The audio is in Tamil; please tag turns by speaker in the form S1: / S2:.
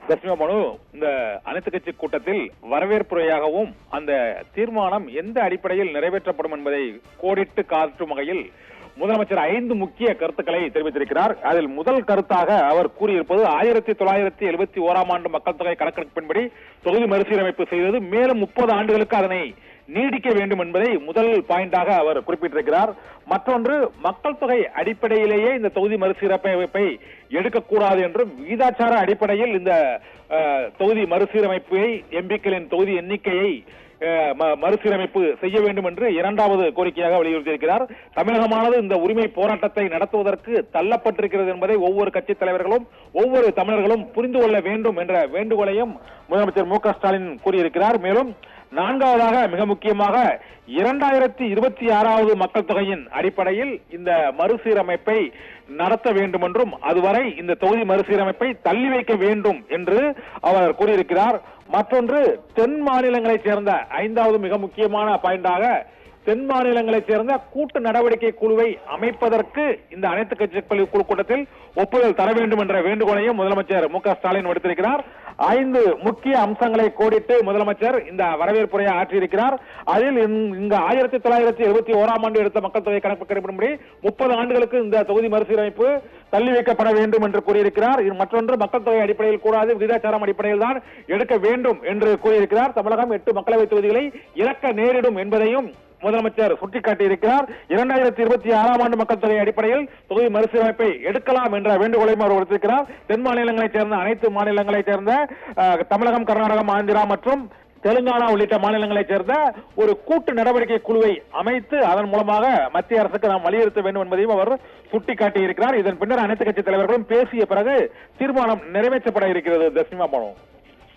S1: தஸ்மிமா மனு, இந்த அனைத்து கட்சி கூட்டத்தில் வரவேற்புரையாகவும் அந்த தீர்மானம் எந்த அடிப்படையில் நிறைவேற்றப்படும் என்பதை கோடிட்டு காட்டும் வகையில் முதலமைச்சர் 5 முக்கிய கருத்துக்களை தெரிவித்திருக்கிறார். அதில் முதல் கருத்தாக அவர் கூறியிருப்பது 1971ஆம் ஆண்டு மக்கள் தொகை கணக்கெடுப்பின்படி தொகுதி மறுசீரமைப்பு செய்தது மேலும் 30 ஆண்டுகளுக்கு அதனை நீடிக்க வேண்டும் என்பதை முதல் பாயிண்டாக அவர் குறிப்பிட்டிருக்கிறார். மற்றொன்று, மக்கள் தொகை அடிப்படையிலேயே இந்த தொகுதி மறுசீரமைப்பை எடுக்கக்கூடாது என்றும் விகிதாச்சார அடிப்படையில் இந்த தொகுதி மறுசீரமைப்பை எம்பிக்களின் தொகுதி எண்ணிக்கையை மறுசீரமைப்பு செய்ய வேண்டும் என்று 2வது கோரிக்கையாக வலியுறுத்தியிருக்கிறார். தமிழகமானது இந்த உரிமை போராட்டத்தை நடத்துவதற்கு தள்ளப்பட்டிருக்கிறது என்பதை ஒவ்வொரு கட்சி தலைவர்களும் ஒவ்வொரு தமிழர்களும் புரிந்து கொள்ள வேண்டும் என்ற வேண்டுகோளையும் முதலமைச்சர் மு.க.ஸ்டாலின் கூறியிருக்கிறார். மேலும் 4வதாக மிக முக்கியமாக 2026வது மக்கள் தொகையின் அடிப்படையில் இந்த மறுசீரமைப்பை நடத்த வேண்டும் என்றும் அதுவரை இந்த தொகுதி மறுசீரமைப்பை தள்ளி வைக்க வேண்டும் என்று அவர் கூறியிருக்கிறார். மற்றொன்று, தென் மாநிலங்களைச் சேர்ந்த 5வது மிக முக்கியமான பாயிண்டாக தென் மாநிலங்களைச் சேர்ந்த கூட்டு நடவடிக்கை குழுவை அமைப்பதற்கு இந்த அனைத்து கட்சி குழு கூட்டத்தில் ஒப்புதல் தர வேண்டும் என்ற வேண்டுகோளையும் முதலமைச்சர் மு.க.ஸ்டாலின் விடுத்திருக்கிறார். 5 முக்கிய அம்சங்களை கோடிட்டு முதலமைச்சர் இந்த வரவேற்புரையை ஆற்றியிருக்கிறார். அதில் இங்கு 1971ஆம் ஆண்டு எடுத்த மக்கள் தொகை கணக்கெடுப்பின்படி 30 ஆண்டுகளுக்கு இந்த தொகுதி மறுசீரமைப்பு தள்ளி வைக்கப்பட வேண்டும் என்று கூறியிருக்கிறார். மற்றொன்று, மக்கள் தொகை அடிப்படையில் கூடாது, விகிதாச்சாரம் அடிப்படையில் தான் எடுக்க வேண்டும் என்று கூறியிருக்கிறார். தமிழகம் 8 மக்களவை தொகுதிகளை இழக்க நேரிடும் என்பதையும் முதலமைச்சர் சுட்டிக்காட்டியிருக்கிறார். 2026ஆம் ஆண்டு மக்கள் தொகை அடிப்படையில் தொகுதி மறுசீரமைப்பை எடுக்கலாம் என்ற வேண்டுகோளையும் அவர் விடுத்திருக்கிறார். தென் மாநிலங்களைச் சேர்ந்த அனைத்து மாநிலங்களைச் சேர்ந்த தமிழகம், கர்நாடகம், ஆந்திரா மற்றும் தெலுங்கானா உள்ளிட்ட மாநிலங்களைச் சேர்ந்த ஒரு கூட்டு நடவடிக்கை குழுவை அமைத்து அதன் மூலமாக மத்திய அரசுக்கு நாம் வலியுறுத்த வேண்டும் என்பதையும் அவர் சுட்டிக்காட்டியிருக்கிறார். இதன் பின்னர் அனைத்து கட்சி தலைவர்களும் பேசிய பிறகு தீர்மானம் நிறைவேற்றப்பட இருக்கிறது. தஸ்மிமா மனு.